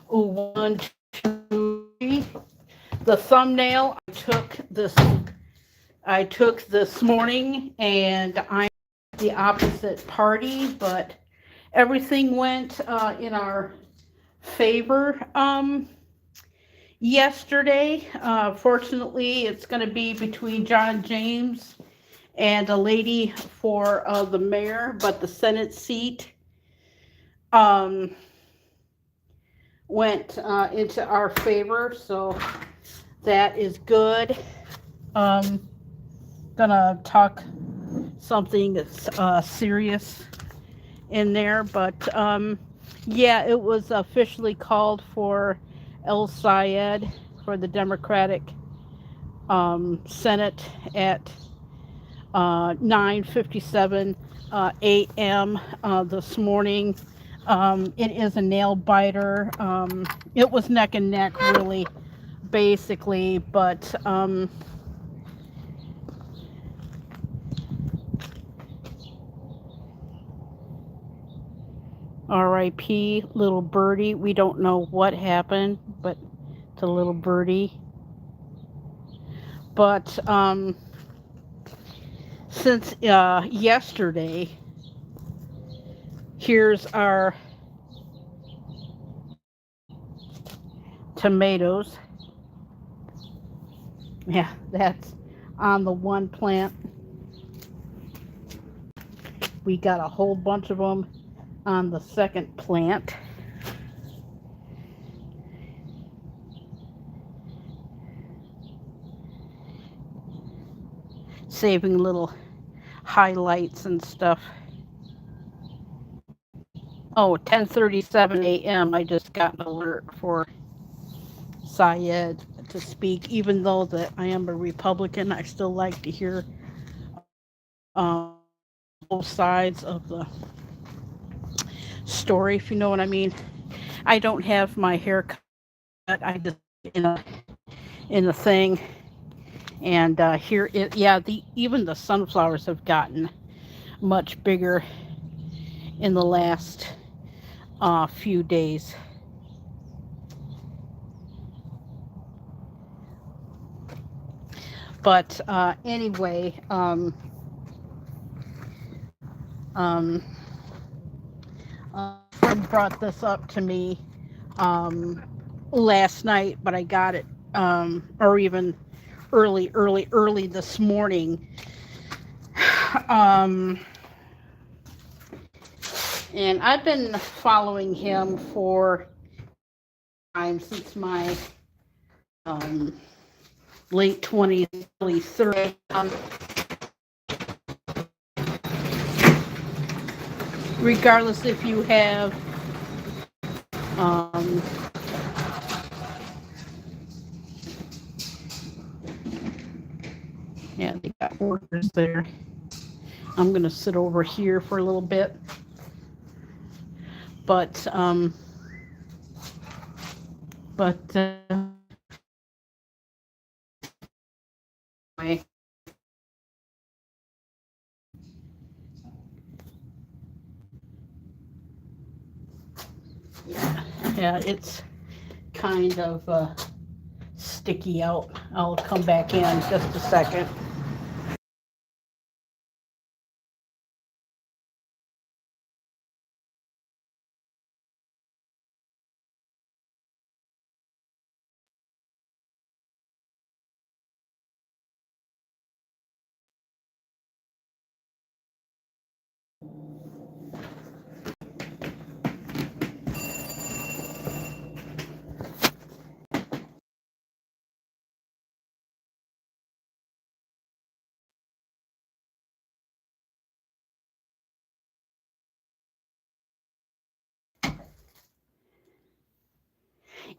One, two, three. The thumbnail I took this morning, and I'm the opposite party, but everything went in our favor yesterday. Fortunately, it's going to be between John James and a lady for the mayor, but the Senate seat um, went into our favor, so that is good. Um, gonna talk something that's serious in there, but yeah, it was officially called for El Sayed for the Democratic Senate at 9:57 a.m. This morning. It is a nail biter. It was neck and neck, really, basically, but R.I.P. little birdie. We don't know what happened, but to little birdie. But since yesterday, here's our tomatoes. Yeah, that's on the one plant. We got a whole bunch of them on the second plant. Saving little highlights and stuff. Oh, 10:37 a.m. I just got an alert for Syed to speak. Even though that I am a Republican, I still like to hear both sides of the story, if you know what I mean. I don't have my hair cut. I just in a thing, and here it. Yeah, the even the sunflowers have gotten much bigger in the last few days. But anyway, um, a friend brought this up to me um, last night, but I got it, or even early this morning. Um, and I've been following him for time since my um, late 20s, early 30s. Regardless if you have um, yeah, they got workers there. I'm gonna sit over here for a little bit, but but anyway, yeah, it's kind of sticky out. I'll come back in just a second.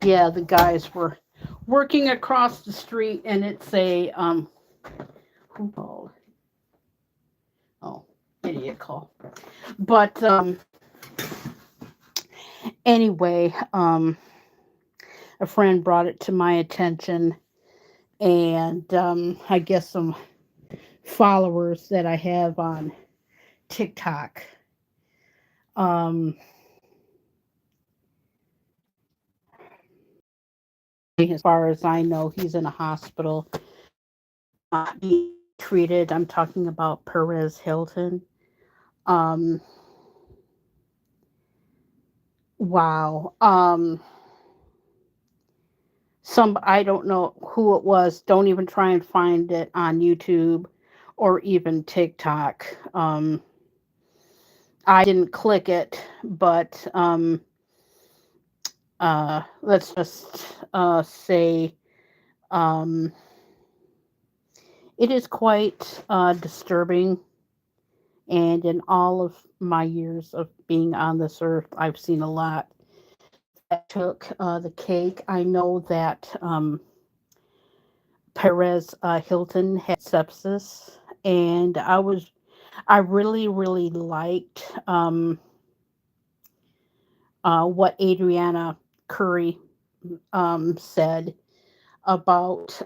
Yeah, the guys were working across the street, and it's a who called? Oh, idiot call. But anyway, a friend brought it to my attention, and I guess some followers that I have on TikTok um as far as I know, he's in a hospital being treated. I'm talking about Perez Hilton. Um, wow. Some I don't know who it was. Don't even try and find it on YouTube or even TikTok. I didn't click it, but let's just say um, it is quite disturbing. And in all of my years of being on this earth, I've seen a lot that took the cake. I know that Perez Hilton had sepsis, and I really, really liked what Adriana Curry said about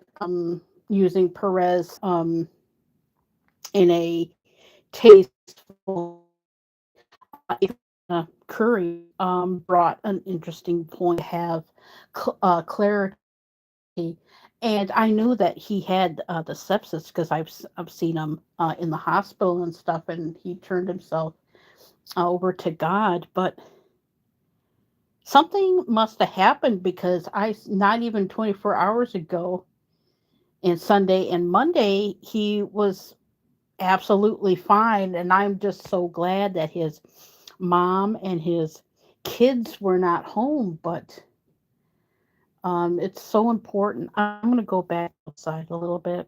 using Perez in a tasteful. Curry brought an interesting point to have clarity. And I knew that he had the sepsis because I've seen him in the hospital and stuff, and he turned himself over to God. But something must have happened because not even 24 hours ago, and Sunday and Monday, he was absolutely fine. And I'm just so glad that his mom and his kids were not home. But it's so important. I'm going to go back outside a little bit.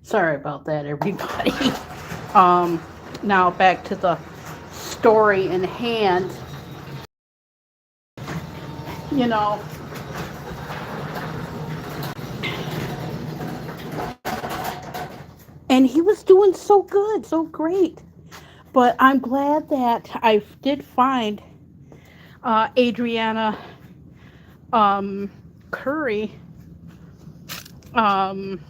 Sorry about that, everybody. um, Now back to the story in hand. You know, and he was doing so good, so great. But I'm glad that I did find Adriana um, Curry. Um,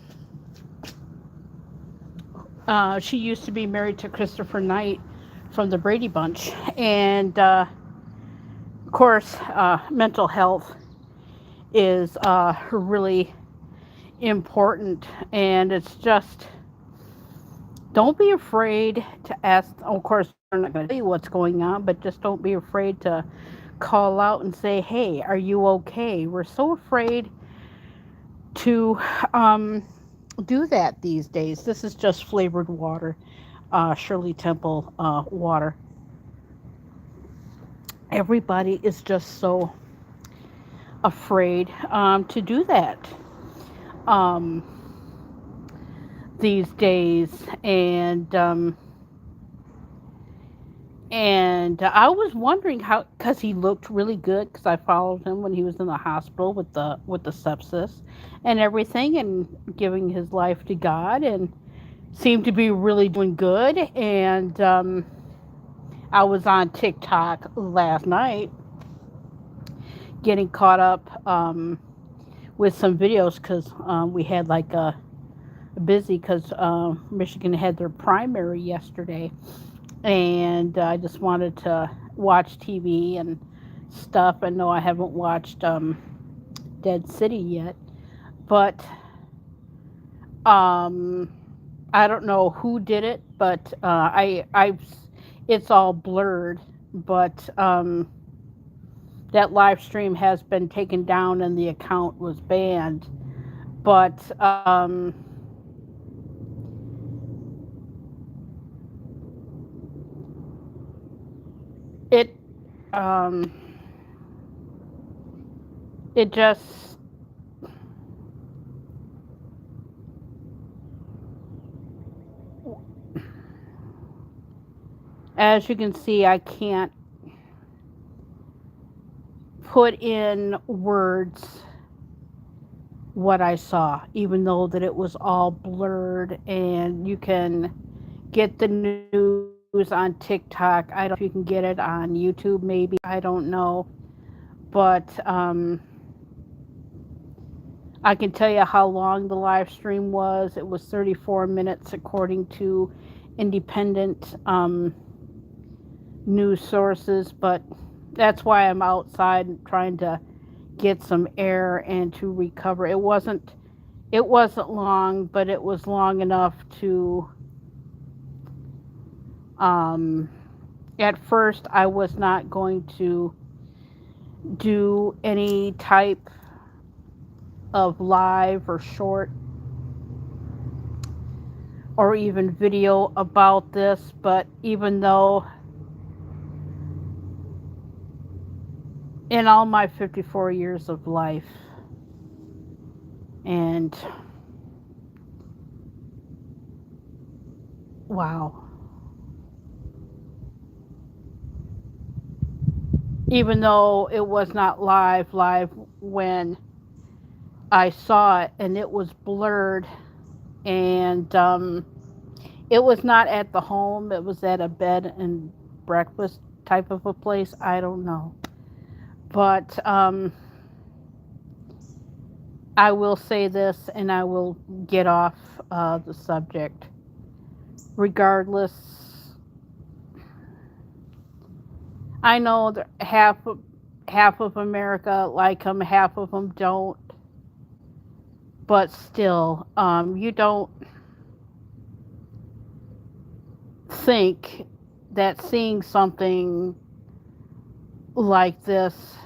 she used to be married to Christopher Knight from the Brady Bunch, and of course, mental health is really important, and it's just don't be afraid to ask. Of course, we're not going to tell you what's going on, but just don't be afraid to call out and say, "Hey, are you okay?" We're so afraid to um, do that these days. This is just flavored water, Shirley Temple water. Everybody is just so afraid to do that um, these days, and I was wondering how, because he looked really good, because I followed him when he was in the hospital with the sepsis and everything, and giving his life to God, and seemed to be really doing good. And I was on TikTok last night, getting caught up with some videos because we had like a busy because Michigan had their primary yesterday, and I just wanted to watch TV and stuff. And no, I haven't watched Dead City yet, but um, I don't know who did it, but it's all blurred. But that live stream has been taken down and the account was banned. But it um, it just as you can see, I can't put in words what I saw, even though that it was all blurred, and you can get the news on TikTok. I don't know if you can get it on YouTube, maybe. I don't know. But I can tell you how long the live stream was. It was 34 minutes, according to independent news sources. But that's why I'm outside trying to get some air and to recover. It wasn't long, but it was long enough to at first I was not going to do any type of live or short or even video about this, but even though in all my 54 years of life, and wow, even though it was not live when I saw it, and it was blurred, and it was not at the home, it was at a bed and breakfast type of a place. I don't know. But I will say this, and I will get off the subject. Regardless, I know that half of America like them, half of them don't. But still, you don't think that seeing something like this,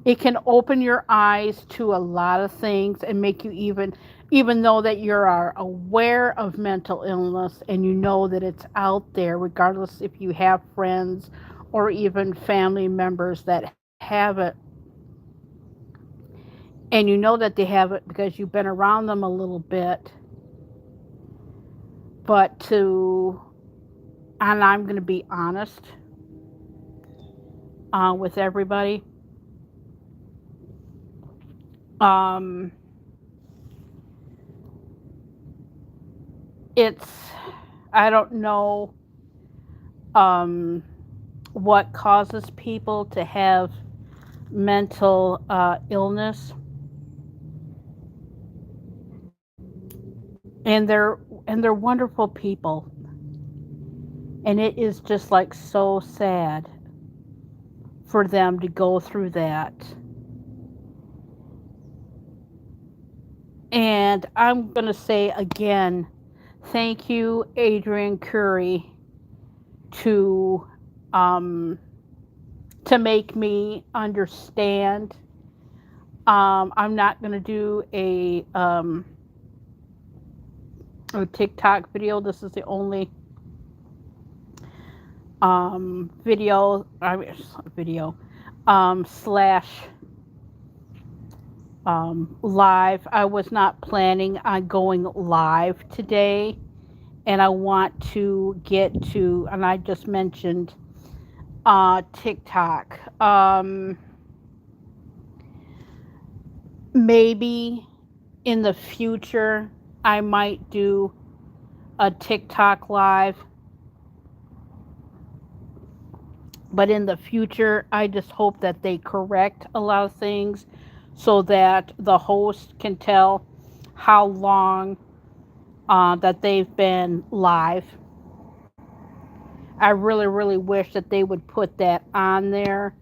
it can open your eyes to a lot of things and make you even though that you are aware of mental illness and you know that it's out there, regardless if you have friends or even family members that have it, and you know that they have it because you've been around them a little bit. But and I'm going to be honest with everybody, it's, I don't know what causes people to have mental illness, and they're wonderful people, and it is just like so sad for them to go through that. And I'm going to say again, thank you, Adrian Curry, to make me understand. I'm not going to do a TikTok video. This is the only video slash live. I was not planning on going live today, and I want to get to, and I just mentioned TikTok. Maybe in the future I might do a TikTok live, but in the future I just hope that they correct a lot of things so that the host can tell how long that they've been live. I really, really wish that they would put that on there.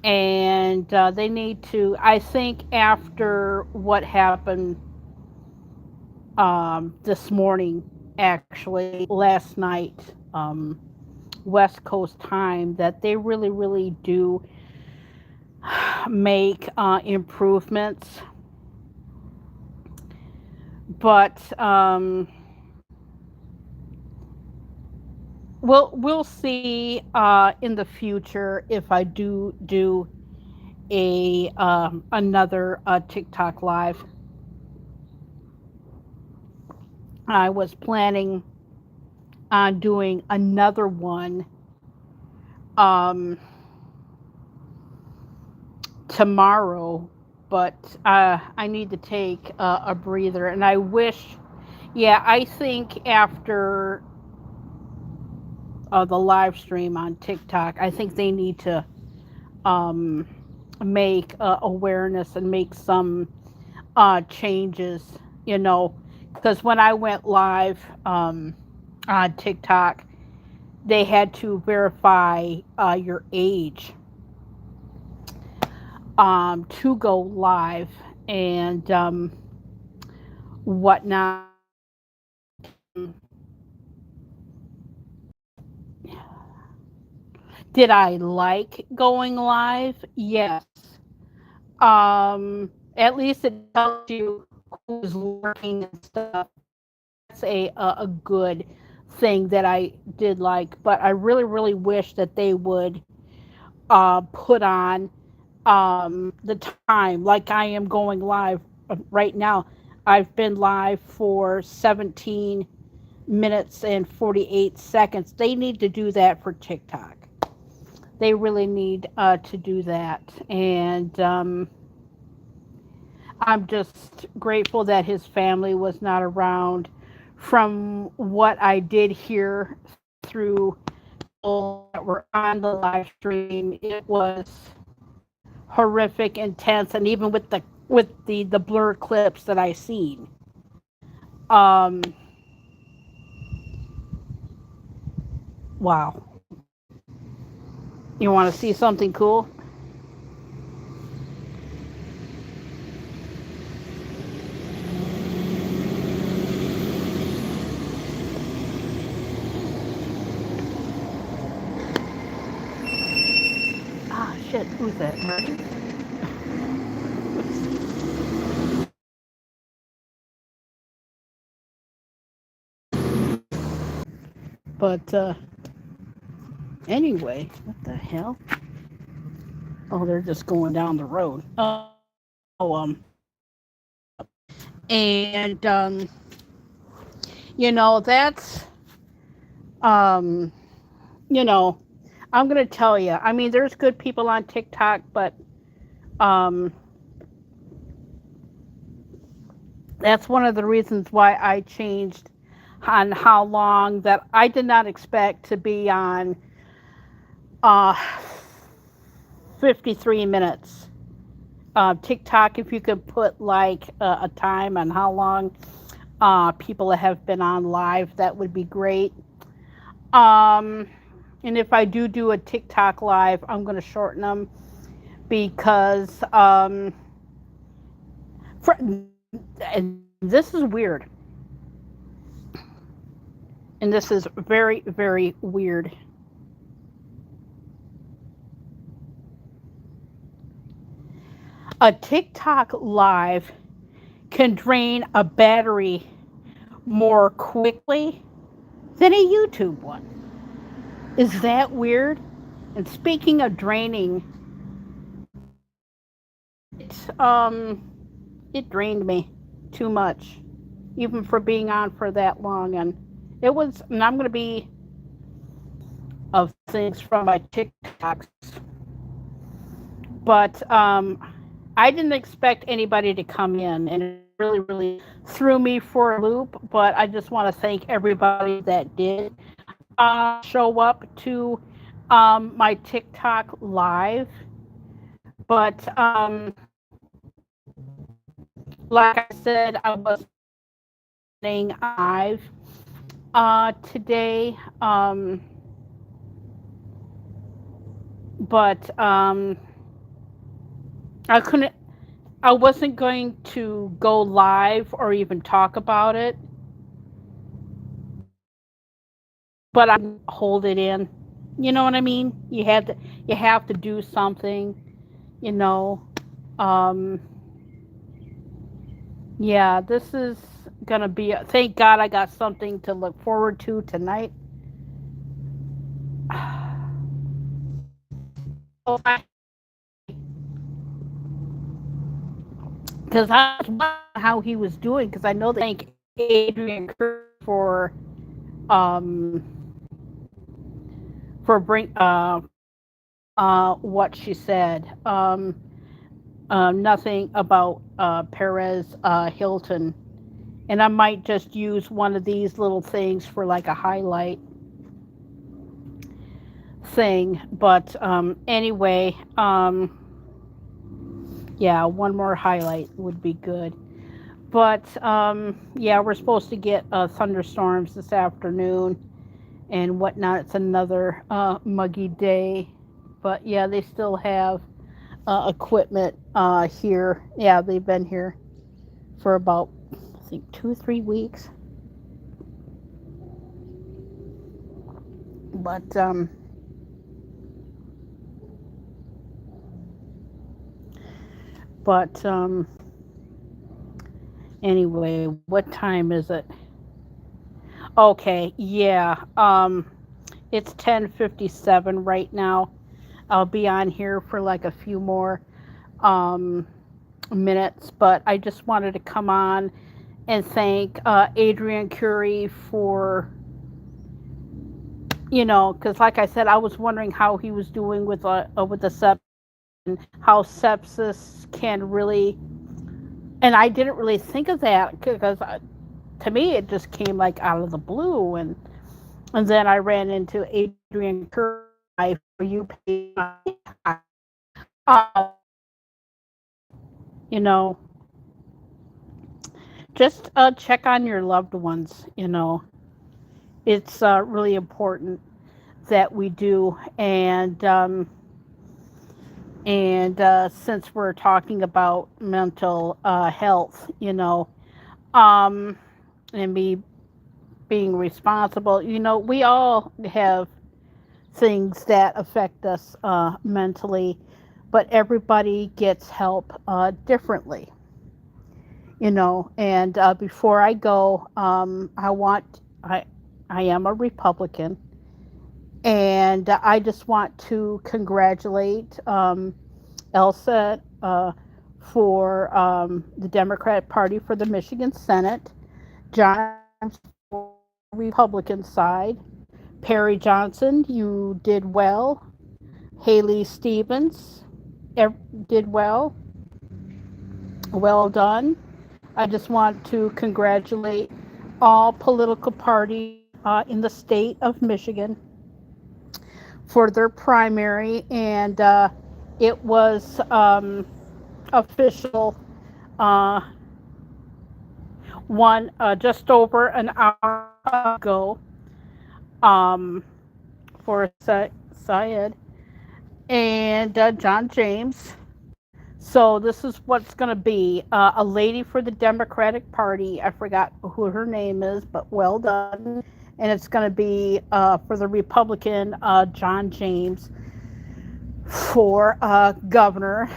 And they need to, I think after what happened this morning, actually, last night, West Coast time, that they really, really do make improvements. But we'll see in the future if I do a another TikTok live. I was planning on doing another one tomorrow, but I need to take a breather, and I wish, Yeah, I think after the live stream on TikTok, I think they need to um, make awareness and make some changes, you know, because when I went live on TikTok, they had to verify your age to go live and whatnot. Did I like going live? Yes. At least it tells you who's lurking and stuff. That's a good thing that I did like, but I really really wish that they would put on the time like I am going live right now. I've been live for 17 minutes and 48 seconds. They need to do that for TikTok. They really need to do that. And I'm just grateful that his family was not around. From what I did hear through people that were on the live stream, it was horrific, intense, and even with the blur clips that I seen. Um, wow. You want to see something cool? Ah, shit. Who's that? Murray? But anyway, what the hell? Oh, they're just going down the road. Oh, and that's um, you know, I'm gonna tell you. I mean, there's good people on TikTok, but um, that's one of the reasons why I changed on how long that I did not expect to be on uh 53 minutes. TikTok, if you could put like a time on how long people have been on live, that would be great. Um, and if I do a TikTok live, I'm going to shorten them because for, and this is weird, and this is very very weird. A TikTok live can drain a battery more quickly than a YouTube one. Is that weird? And speaking of draining, it it drained me too much, even for being on for that long. And it was, and I'm going to be of things from my TikToks, but I didn't expect anybody to come in, and it really really threw me for a loop. But I just want to thank everybody that did show up to my TikTok live. But like I said, I was staying live today. But I couldn't. I wasn't going to go live or even talk about it, but I hold it in. You know what I mean? You have to do something. You know. Um, yeah, this is gonna be. Thank God I got something to look forward to tonight. Because I was wondering how he was doing. Because I know they thank Adrian for um bring what she said. Nothing about Perez Hilton And I might just use one of these little things for like a highlight thing. But anyway, yeah, one more highlight would be good. But yeah, we're supposed to get thunderstorms this afternoon and whatnot. It's another muggy day. But yeah, they still have equipment here. Yeah, they've been here for about, I think, 2 or 3 weeks. But but anyway, what time is it? Okay, yeah. It's 10:57 right now. I'll be on here for like a few more um minutes, but I just wanted to come on and thank Adrian Curie for, because like I said, I was wondering how he was doing with the sepsis, and how sepsis can really, and I didn't really think of that because to me it just came like out of the blue, and then I ran into Adrian Curry for you pay, uh, you know, just check on your loved ones. It's really important that we do, and since we're talking about mental health, um, and me being responsible, we all have things that affect us mentally, but everybody gets help differently, And before I go, I am a Republican, and I just want to congratulate Elsa for the Democratic Party for the Michigan Senate, John for the Republican side, Perry Johnson, you did well, Haley Stevens did well, well done. I just want to congratulate all political parties in the state of Michigan for their primary, and it was official uh, one just over an hour ago um, for Syed and John James. So this is what's going to be a lady for the Democratic Party. I forgot who her name is, but well done. And it's going to be for the Republican John James for governor.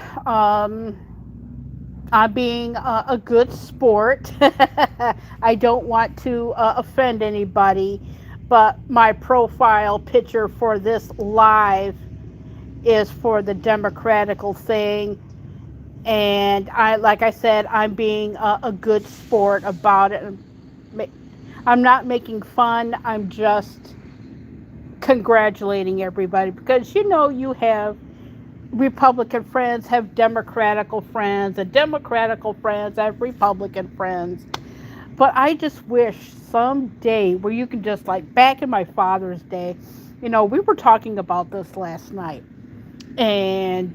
I'm being a good sport. I don't want to offend anybody, but my profile picture for this live is for the Democratical thing. And like I said, I'm being a good sport about it. I'm not making fun. I'm just congratulating everybody because you have Republican friends have Democratical friends, and Democratical friends have Republican friends. But I just wish someday where you can just, like back in my father's day, we were talking about this last night, and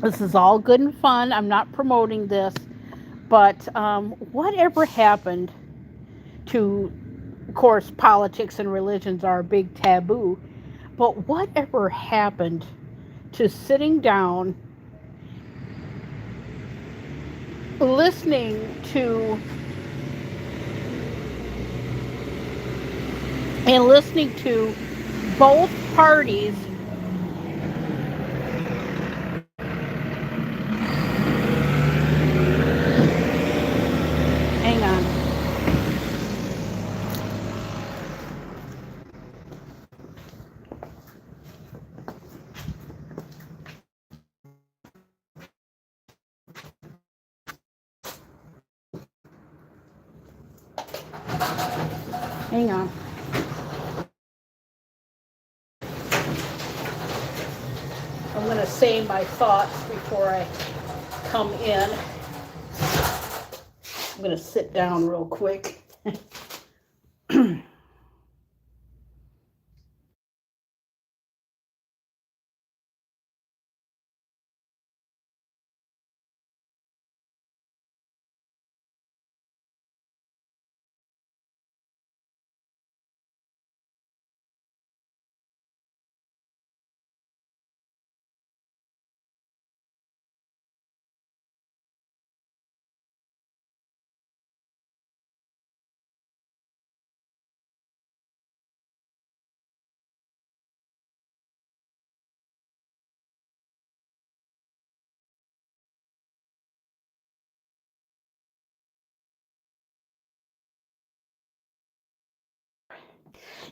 this is all good and fun. I'm not promoting this, but whatever happened to, of course, politics and religions are a big taboo, but whatever happened to sitting down, listening to, both parties hang on. Hang on. I'm going to say my thoughts before I come in. I'm going to sit down real quick.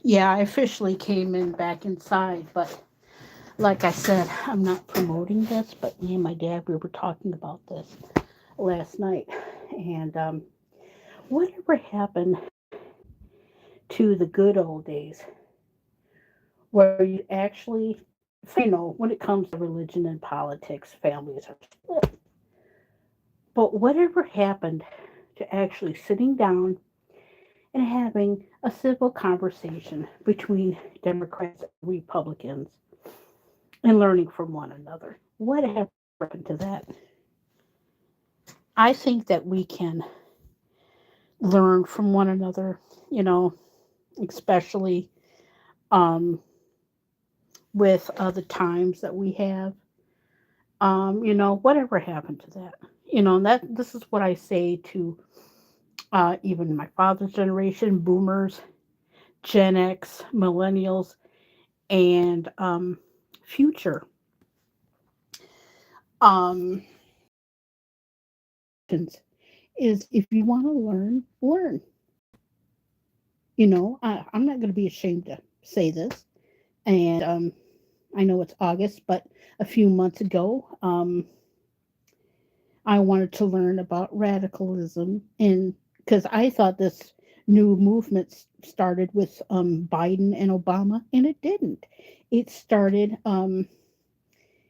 Yeah, I officially came in back inside, but like I said, I'm not promoting this, but me and my dad, we were talking about this last night. And whatever happened to the good old days where you actually, when it comes to religion and politics, families are split. But whatever happened to actually sitting down and having a civil conversation between Democrats and Republicans and learning from one another? What happened to that? I think that we can learn from one another, you know, especially um, with the times that we have. Whatever happened to that? And that this is what I say to even my father's generation, boomers, Gen X, millennials, and future um, is if you want to learn, learn. I'm not going to be ashamed to say this. And I know it's August, but a few months ago, I wanted to learn about radicalism, and because I thought this new movement started with Biden and Obama, and it didn't. It started in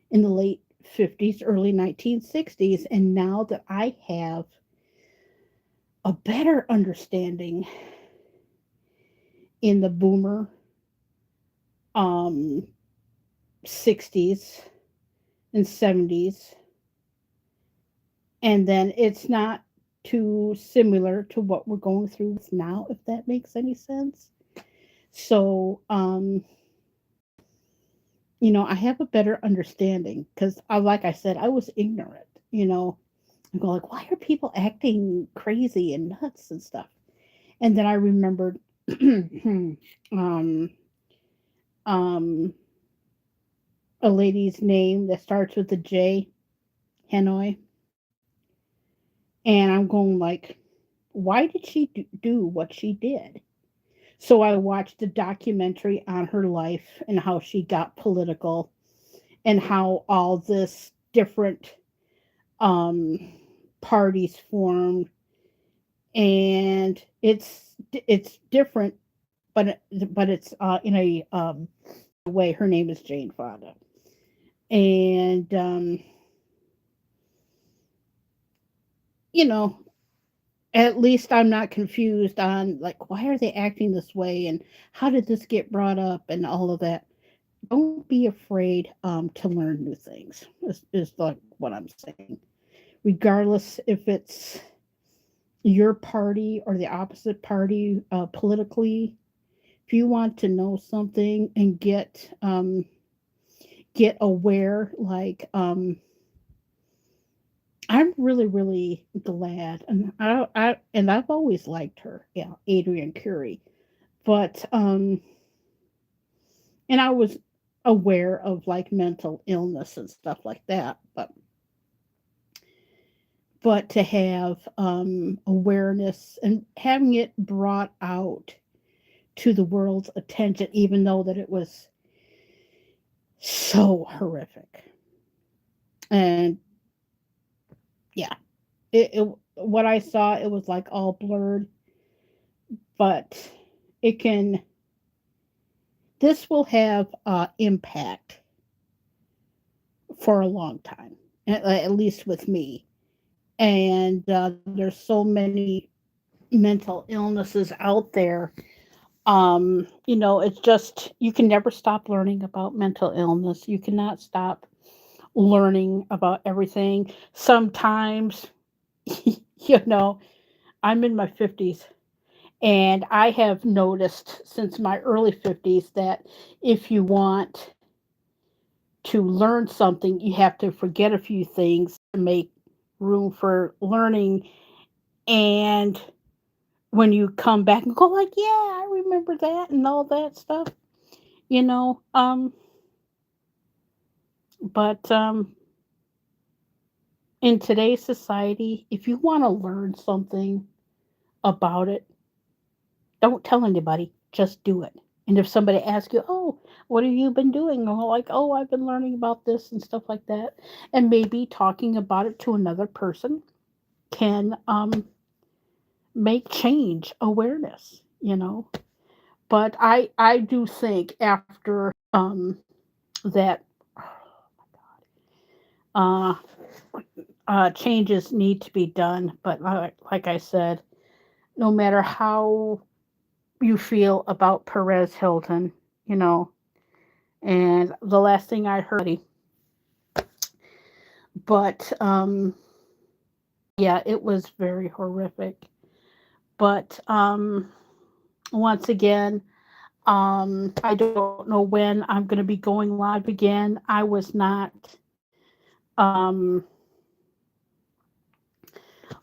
the late 50s, early 1960s, and now that I have a better understanding in the boomer um, 60s and 70s, and then it's not too similar to what we're going through now, if that makes any sense. So, I have a better understanding because, like I said, I was ignorant. I go like, why are people acting crazy and nuts and stuff? And then I remembered, um, um, a lady's name that starts with a J, Hanoi, and I'm going like, why did she do what she did? So I watched a documentary on her life and how she got political and how all this different um, parties formed, and it's different, but it's in a way. Her name is Jane Fonda, and you know, at least I'm not confused on like why are they acting this way and how did this get brought up and all of that. Don't be afraid to learn new things. Is like what I'm saying. Regardless if it's your party or the opposite party politically, if you want to know something and get aware, like I'm really really glad, and I've always liked her, yeah, Adrian Curie, but and I was aware of like mental illness and stuff like that, but to have awareness and having it brought out to the world's attention, even though that it was so horrific. And yeah, what I saw, it was like all blurred, but it can, this will have impact for a long time, at least with me. And there's so many mental illnesses out there. It's just you can never stop learning about mental illness. You cannot stop learning about everything. Sometimes, you know, I'm in my 50s, and I have noticed since my early 50s that if you want to learn something, you have to forget a few things to make room for learning. And when you come back and go like, yeah, I remember that and all that stuff, you know. But in today's society, if you want to learn something about it, don't tell anybody. Just do it. And if somebody asks you, oh, what have you been doing? Or like, oh, I've been learning about this and stuff like that. And maybe talking about it to another person can make change awareness. But I do think after that uh, changes need to be done. But like I said, no matter how you feel about Perez Hilton, you know, and the last thing I heard, but yeah, it was very horrific. But once again, I don't know when I'm going to be going live again. I was not um,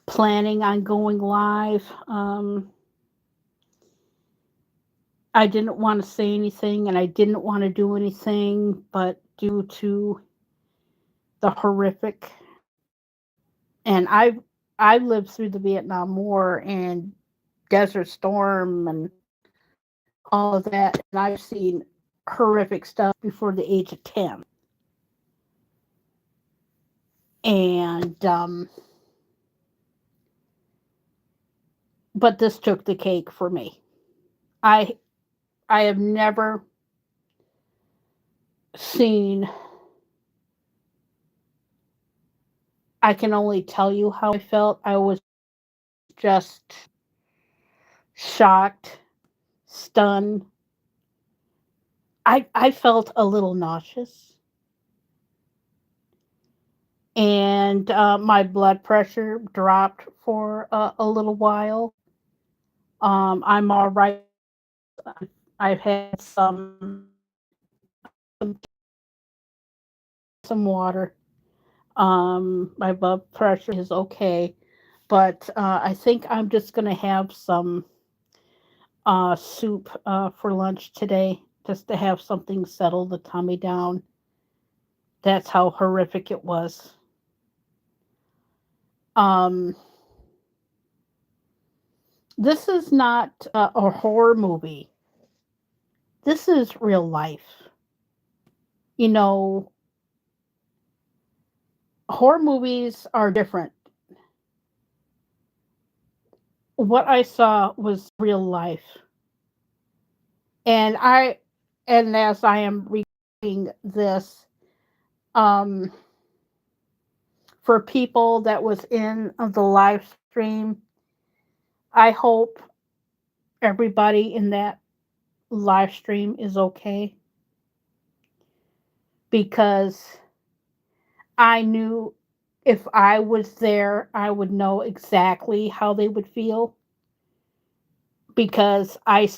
planning on going live. I didn't want to say anything and I didn't want to do anything, but due to the horrific, and I lived through the Vietnam War and Desert Storm and all of that, and I've seen horrific stuff before the age of 10. And but this took the cake for me. I I have never seen, I can only tell you how I felt. I was just shocked, stunned. I felt a little nauseous, and my blood pressure dropped for a little while. I'm all right. I've had some water. My blood pressure is okay, but I think I'm just gonna have some soup for lunch today, just to have something settle the tummy down. That's how horrific it was. Um, this is not a horror movie. This is real life. You know, horror movies are different. What I saw was real life. And as I am reading this, um, for people that was in the live stream, I hope everybody in that live stream is okay, because I knew if I was there, I would know exactly how they would feel, because I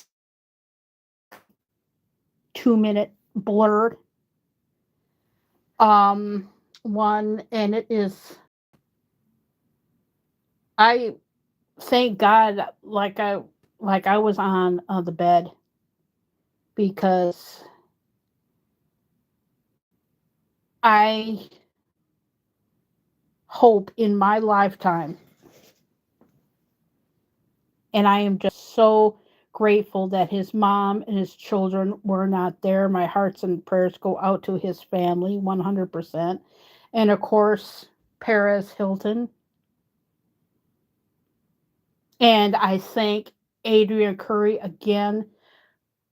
2 minute blurred um one, and it is, I thank God, like I was on the bed, because I hope in my lifetime, and I am just so grateful that his mom and his children were not there. My hearts and prayers go out to his family 100%. And of course, Perez Hilton. And I thank Adrian Curry again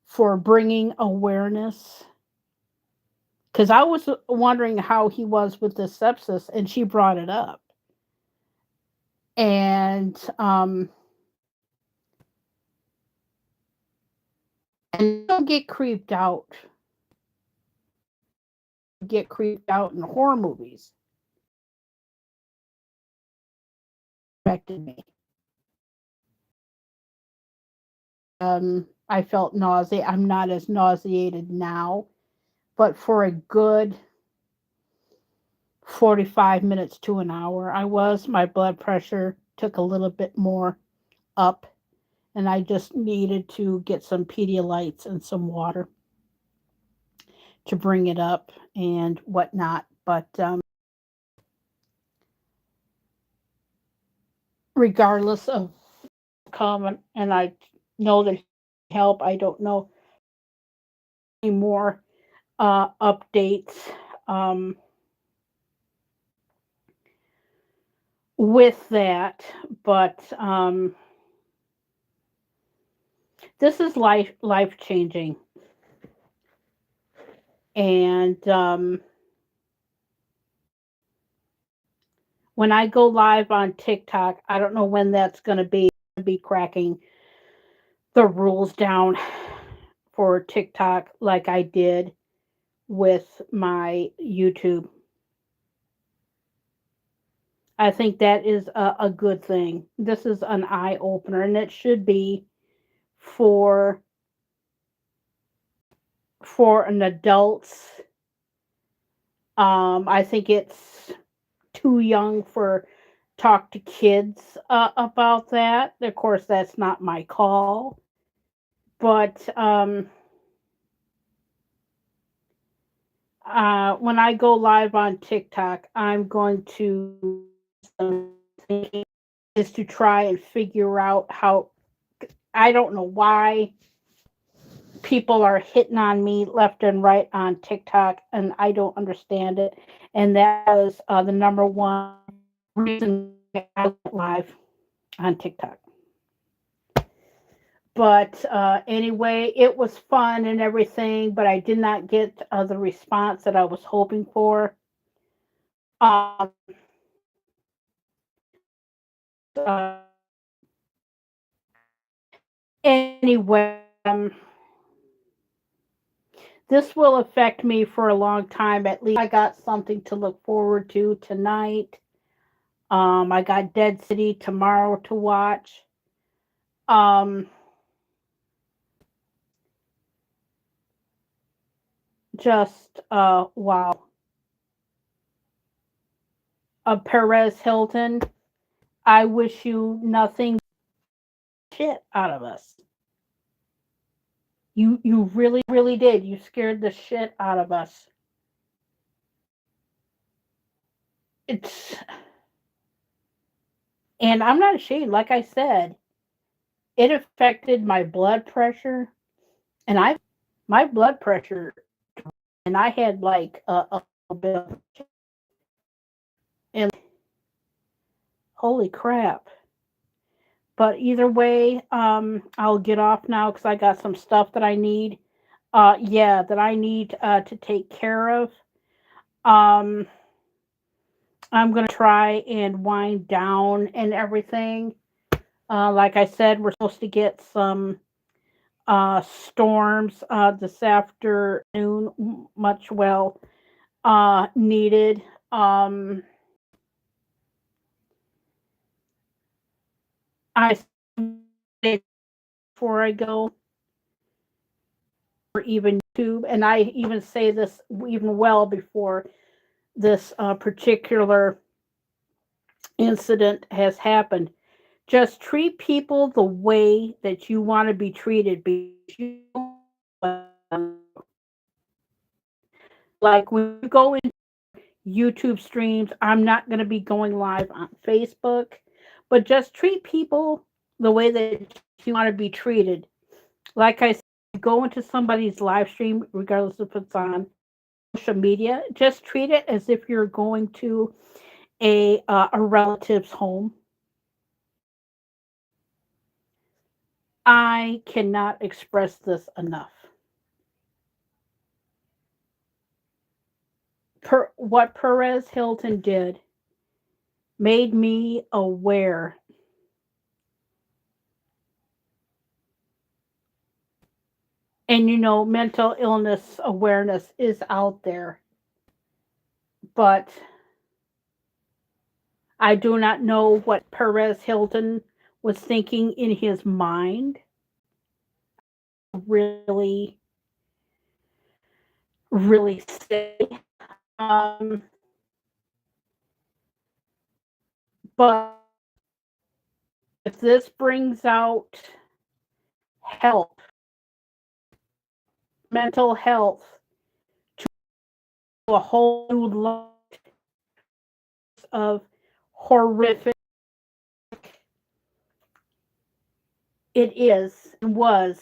for bringing awareness, because I was wondering how he was with the sepsis, and she brought it up. And and don't get creeped out in horror movies. Affected me. I felt nausea. I'm not as nauseated now, but for a good 45 minutes to an hour, my blood pressure took a little bit more up, and I just needed to get some Pedialytes and some water to bring it up and whatnot. But regardless of common, and I know that help. I don't know any more updates um, with that, but this is life changing, and when I go live on TikTok, I don't know when that's going to be cracking the rules down for TikTok like I did with my YouTube. I think that is a good thing. This is an eye opener, and it should be for an adults. I think it's too young for talk to kids about that. Of course, that's not my call, but when I go live on TikTok, I'm going to is to try and figure out how. I don't know why people are hitting on me left and right on TikTok, and I don't understand it. And that was the number one reason I went live on TikTok. But anyway, it was fun and everything, but I did not get the response that I was hoping for. Um, uh, anyway, this will affect me for a long time. At least I got something to look forward to tonight. I got Dead City tomorrow to watch. Um, just wow. Perez Hilton, I wish you nothing shit out of us. You really did. You scared the shit out of us. It's and I'm not ashamed. Like I said, it affected my blood pressure, and I my blood pressure, and I had like a little bit of, and holy crap. But either way, I'll get off now because I got some stuff that I need. Yeah, that I need to take care of. Um, I'm gonna try and wind down and everything. Like I said, we're supposed to get some storms this afternoon, much well needed. I say before I go, or even YouTube, and I even say this even well before this particular incident has happened. Just treat people the way that you want to be treated. Like when you go in YouTube streams, I'm not going to be going live on Facebook, but just treat people the way that you want to be treated. Like I said, go into somebody's live stream, regardless if it's on social media, just treat it as if you're going to a relative's home. I cannot express this enough. What Perez Hilton did made me aware. And mental illness awareness is out there, but I do not know what Perez Hilton was thinking in his mind. Really, really say. Um, but if this brings out help, mental health, to a whole new light of horrific, it is and was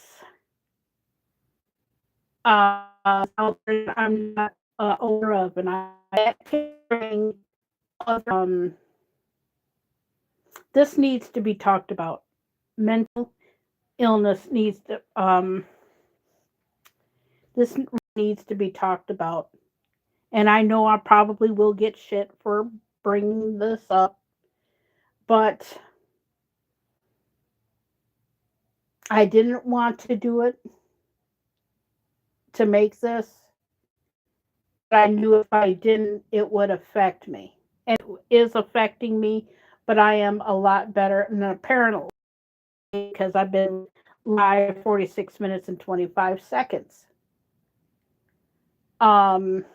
out there I'm not aware of, and I hearing other, this needs to be talked about. Mental illness needs to this needs to be talked about, and I know I probably will get shit for bringing this up, but I didn't want to do it to make this, but I knew if I didn't, it would affect me. And it is affecting me, but I am a lot better. And apparently, because I've been live 46 minutes and 25 seconds. Um,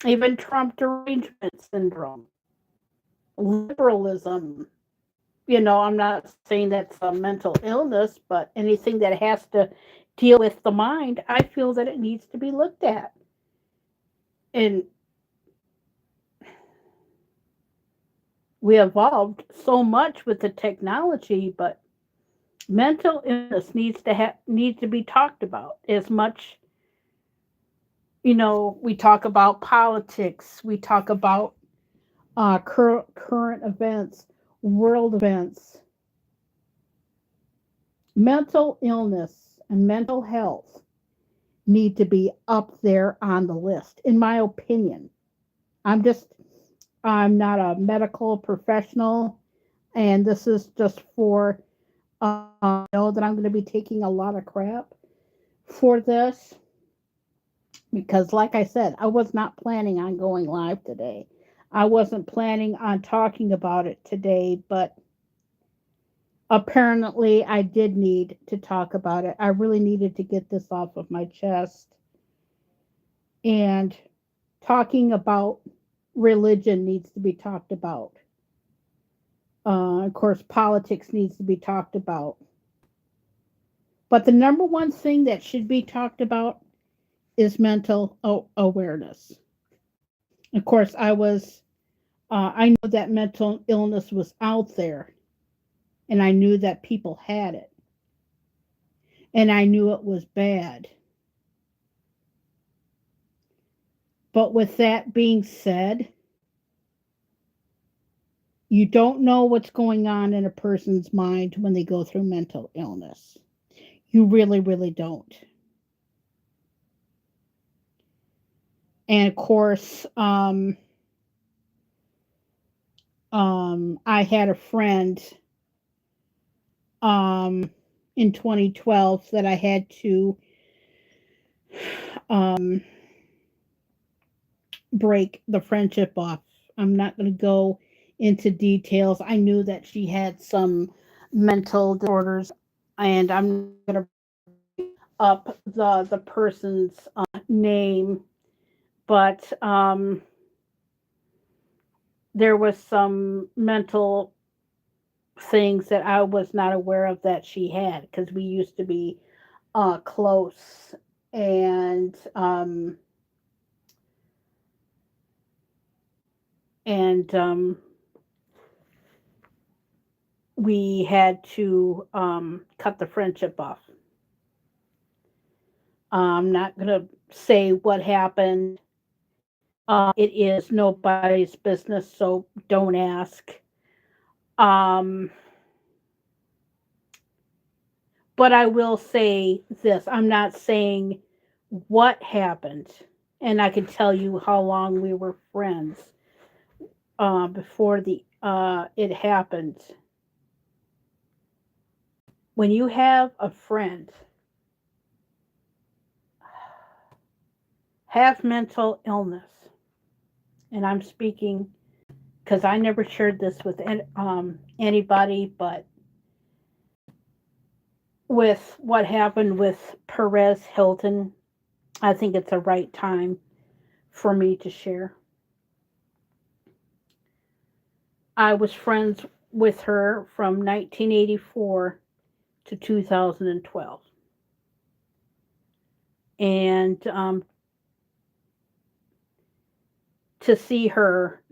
Even Trump derangement syndrome, liberalism. I'm not saying that's a mental illness, but anything that has to deal with the mind, I feel that it needs to be looked at. And we evolved so much with the technology, but mental illness needs to be talked about as much. We talk about politics, we talk about current events, world events. Mental illness and mental health need to be up there on the list, in my opinion. I'm just, I'm not a medical professional, and this is just for, know that I'm going to be taking a lot of crap for this because, like I said, I was not planning on going live today. I wasn't planning on talking about it today, but apparently I did need to talk about it. I really needed to get this off of my chest. And talking about religion needs to be talked about. Of course, politics needs to be talked about. But the number one thing that should be talked about is mental awareness. Of course, I know that mental illness was out there, and I knew that people had it, and I knew it was bad. But with that being said, you don't know what's going on in a person's mind when they go through mental illness. You really, really don't. And of course, I had a friend um, in 2012 that I had to um, break the friendship off. I'm not going to go into details. I knew that she had some mental disorders, and I'm not going to up the person's name, but there was some mental things that I was not aware of that she had because we used to be close, and and we had to cut the friendship off. I'm not gonna say what happened. It is nobody's business, so don't ask. Um, but I will say this: I'm not saying what happened, and I can tell you how long we were friends. before the it happened. When you have a friend have mental illness, and I'm speaking because I never shared this with anybody, but with what happened with Perez Hilton, I think it's the right time for me to share. I was friends with her from 1984 to 2012. And to see her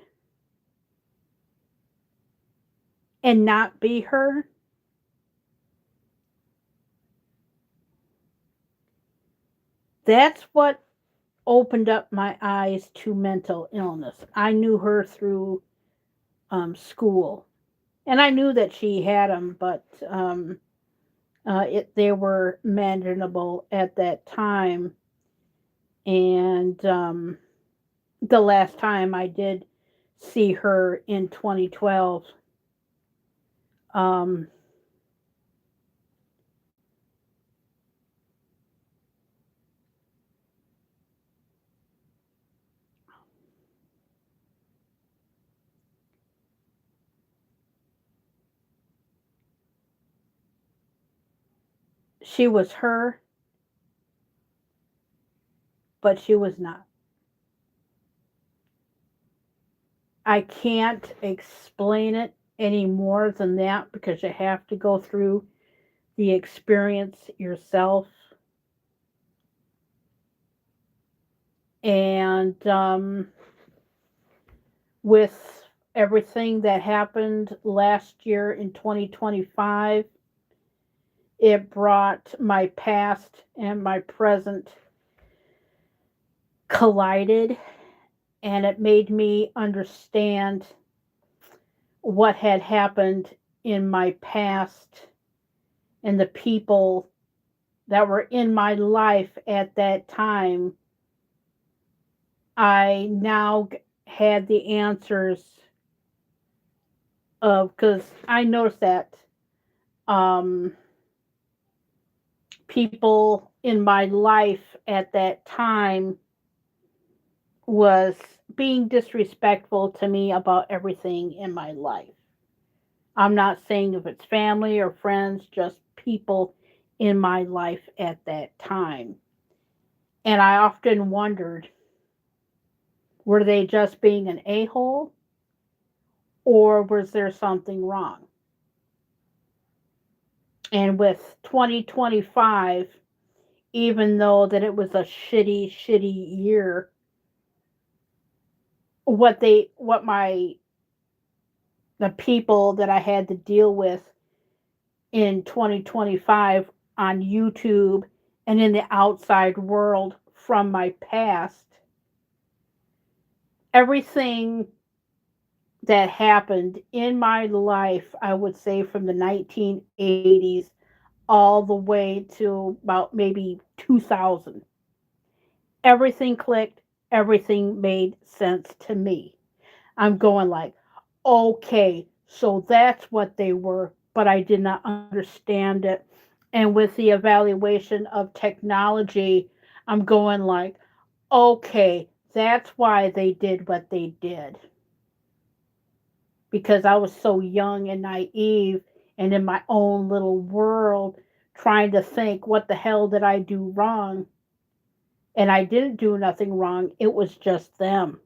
and not be her, that's what opened up my eyes to mental illness. I knew her through school, and I knew that she had them, but they were manageable at that time. And the last time I did see her in 2012, um, she was her, but she was not. I can't explain it any more than that because you have to go through the experience yourself. And with everything that happened last year in 2025, it brought my past and my present collided, and it made me understand what had happened in my past and the people that were in my life at that time. I now had the answers of, because I noticed that um, people in my life at that time was being disrespectful to me about everything in my life. I'm not saying if it's family or friends, just people in my life at that time. And I often wondered, were they just being an a hole or was there something wrong? And with 2025, even though that it was a shitty year, what my the people that I had to deal with in 2025 on YouTube and in the outside world from my past, everything that happened in my life, I would say from the 1980s all the way to about maybe 2000, everything clicked, everything made sense to me. I'm going like, okay, so that's what they were, but I did not understand it. And with the evaluation of technology, I'm going like, okay, that's why they did what they did. Because I was so young and naive and in my own little world trying to think, what the hell did I do wrong? And I didn't do nothing wrong. It was just them.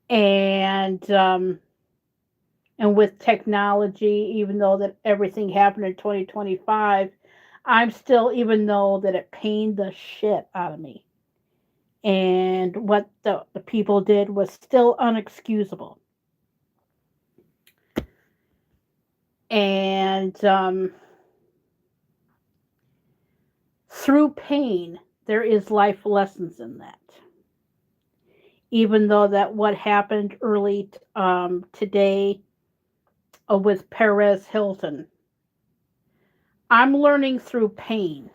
And and with technology, even though that everything happened in 2025, I'm still, even though that it pained the shit out of me, and what the people did was still unexcusable. And through pain, there is life lessons in that. Even though that what happened early today with Perez Hilton, I'm learning through pain.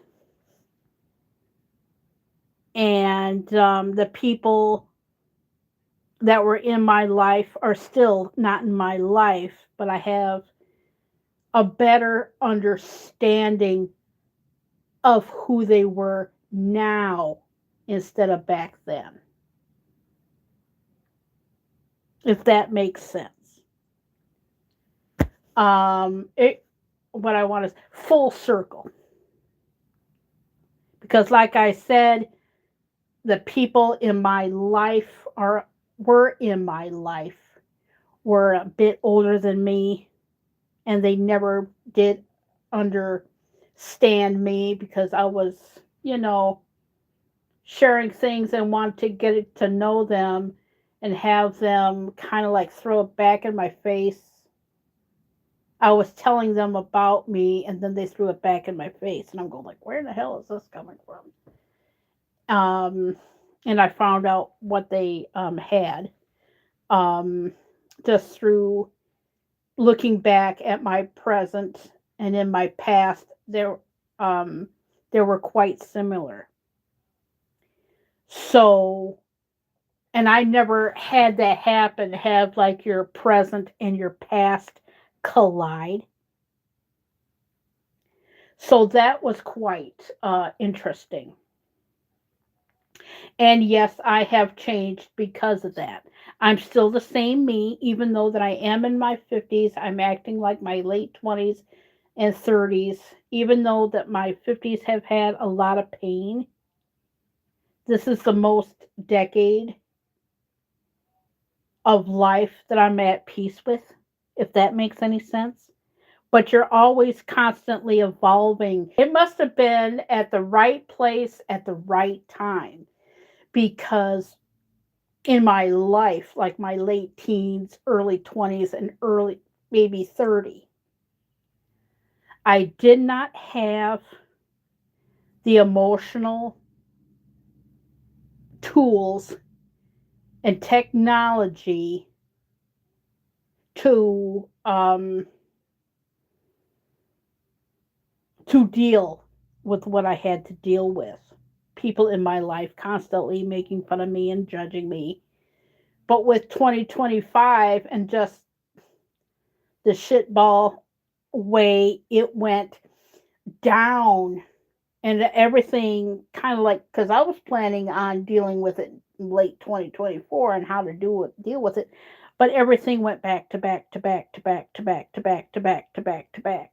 And the people that were in my life are still not in my life, but I have a better understanding of who they were now instead of back then, if that makes sense. It what I want is full circle, because like I said, the people in my life are were in my life were a bit older than me, and they never did understand me because I was, you know, sharing things and want to to know them and have them kind of like throw it back in my face. I was telling them about me and then they threw it back in my face and I'm going like, where the hell is this coming from? And I found out what they had um, just through looking back at my present and in my past. Um, they were quite similar. So, and I never had that happen, have like your present and your past collide. So that was quite interesting. And yes, I have changed because of that. I'm still the same me, even though that I am in my 50s. I'm acting like my late 20s and 30s, even though that my 50s have had a lot of pain. This is the most decade of life that I'm at peace with, if that makes any sense. But you're always constantly evolving. It must have been at the right place at the right time because in my life, like my late teens, early 20s, and early maybe 30, I did not have the emotional tools and technology to deal with what I had to deal with. People in my life constantly making fun of me and judging me. But with 2025 and just the shitball way it went down and everything kind of like because I was planning on dealing with it in late 2024 and how to deal with it, but everything went back to back to back to back to back to back to back to back to back.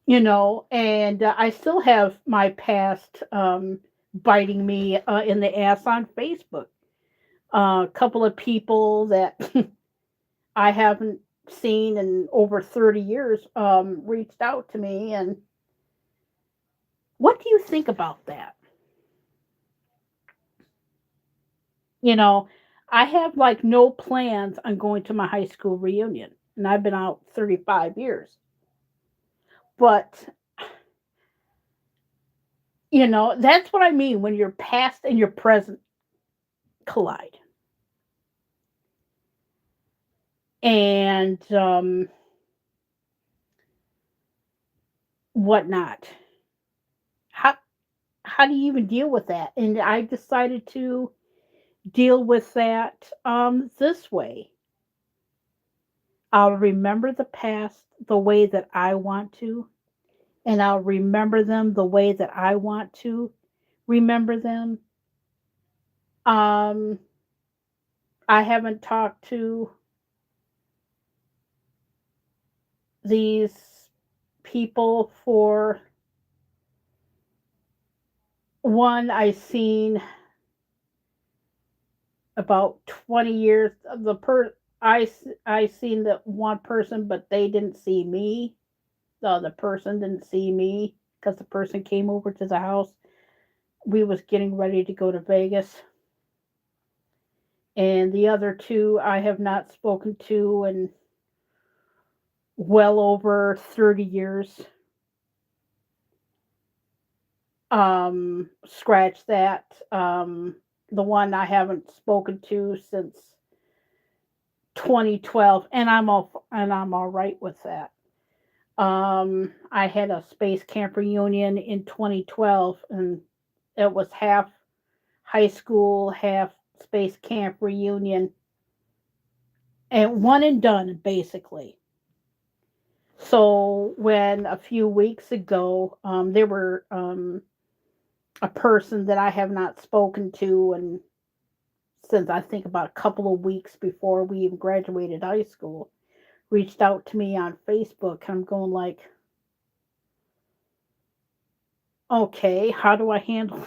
And I still have my past biting me in the ass on Facebook. A couple of people that I haven't seen in over 30 years reached out to me. And what do you think about that? You know, I have like no plans on going to my high school reunion, and I've been out 35 years. But, that's what I mean when your past and your present collide. And whatnot. How how do you even deal with that? And I decided to deal with that this way. I'll remember the past the way that I want to, and I'll remember them the way that I want to remember them. Um, I haven't talked to these people for one. I seen about 20 years. I seen that one person, but they didn't see me. The other person didn't see me because the person came over to the house. We was getting ready to go to Vegas, and the other two I have not spoken to in well over 30 years. Scratch that. The one I haven't spoken to since 2012, and I'm all right with that. I had a space camp reunion in 2012, and it was half high school, half space camp reunion, and one and done basically. So when a few weeks ago, there were a person that I have not spoken to, and since I think about a couple of weeks before we even graduated high school, reached out to me on Facebook, and I'm going like, okay, how do I handle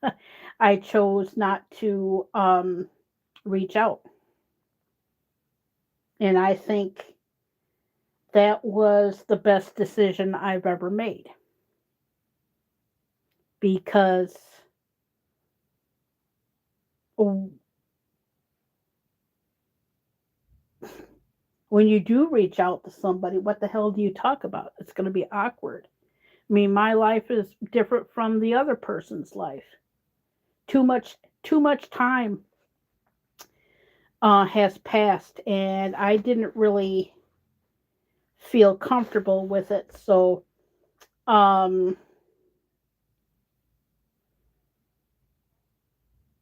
that? I chose not to reach out, and I think that was the best decision I've ever made because when you do reach out to somebody, what the hell do you talk about? It's going to be awkward. I mean, my life is different from the other person's life. Too much, too much time has passed, and I didn't really feel comfortable with it. So, um,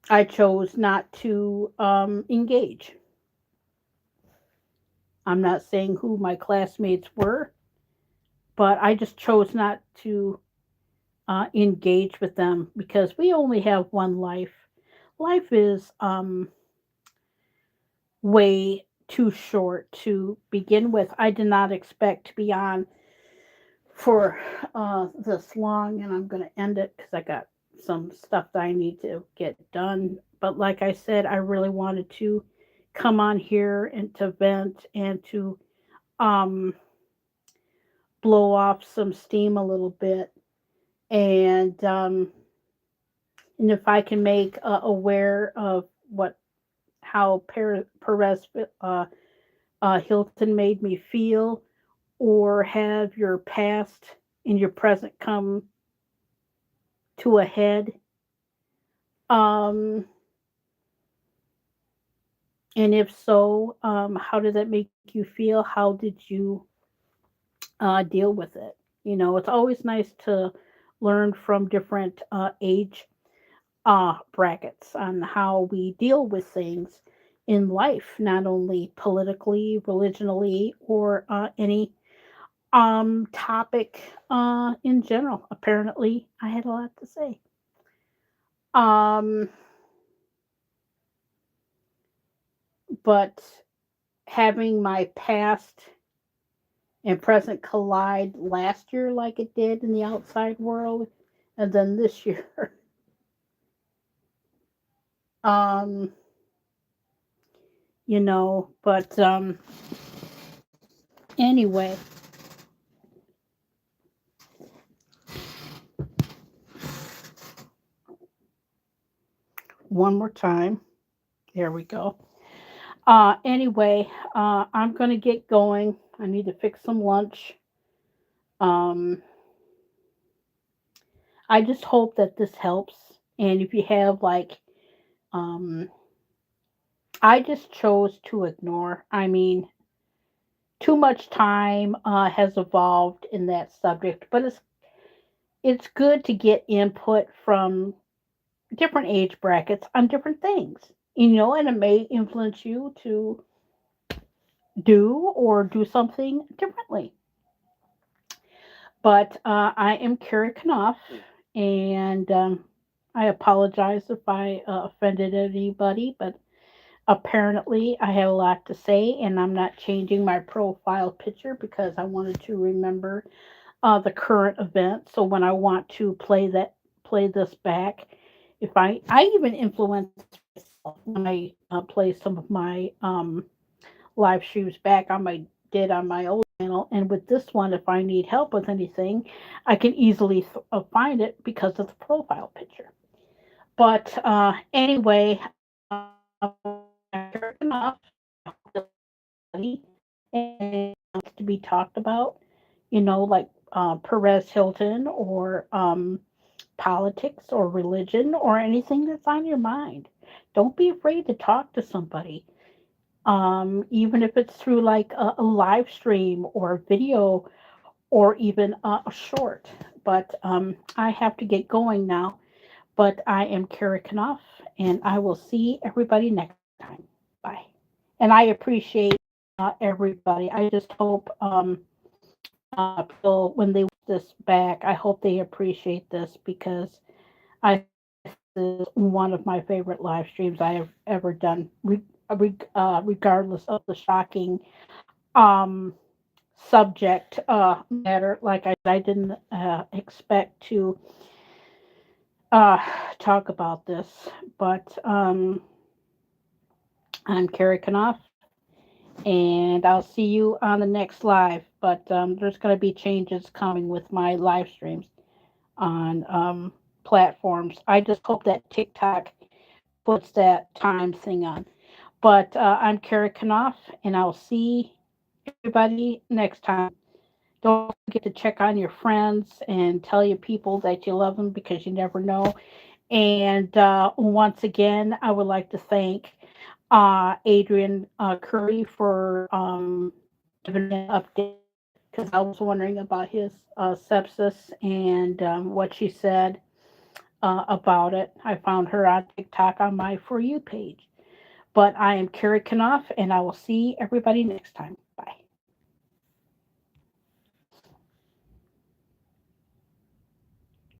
I chose not to engage. I'm not saying who my classmates were, but I just chose not to engage with them because we only have one life. Life is way too short to begin with. I did not expect to be on for this long, and I'm going to end it because I got some stuff that I need to get done. But like I said, I really wanted to come on here and to vent and to um, blow off some steam a little bit. And if I can make aware of what how Perez Hilton made me feel, or have your past and your present come to a head. Um, and if so, how did that make you feel? How did you deal with it? You know, it's always nice to learn from different age brackets on how we deal with things in life, not only politically, religionally, or any topic in general. Apparently, I had a lot to say. Um, but having my past and present collide last year like it did in the outside world, and then this year, um, but anyway, one more time. There we go. Anyway, I'm gonna get going. I need to fix some lunch. Um, I just hope that this helps. And if you have like, um, I just chose to ignore. I mean, too much time has evolved in that subject, but it's good to get input from different age brackets on different things. And it may influence you to do something differently. But I am Kerry Knauf, and I apologize if I offended anybody, but apparently I had a lot to say, and I'm not changing my profile picture because I wanted to remember the current event. So when I want to play this back, if I even influence myself when I play some of my live streams back on my did on my old channel, and with this one, if I need help with anything, I can easily find it because of the profile picture. But anyway, enough and to be talked about, like Perez Hilton or politics or religion or anything that's on your mind. Don't be afraid to talk to somebody, even if it's through like a live stream or a video or even a short. But I have to get going now. But I am Kerry Knauf, and I will see everybody next time. Bye. And I appreciate everybody. I just hope people, when they watch this back, I hope they appreciate this because I think this is one of my favorite live streams I have ever done, regardless of the shocking um, subject matter. Like I didn't expect to uh, talk about this, but I'm Kerry Knauf, and I'll see you on the next live. But there's going to be changes coming with my live streams on platforms. I just hope that TikTok puts that time thing on. But I'm Kerry Knauf, and I'll see everybody next time. Don't forget to check on your friends and tell your people that you love them because you never know. And once again, I would like to thank Adrian Curry for giving an update because I was wondering about his sepsis and what she said about it. I found her on TikTok on my For You page. But I am Kerry Knauf, and I will see everybody next time.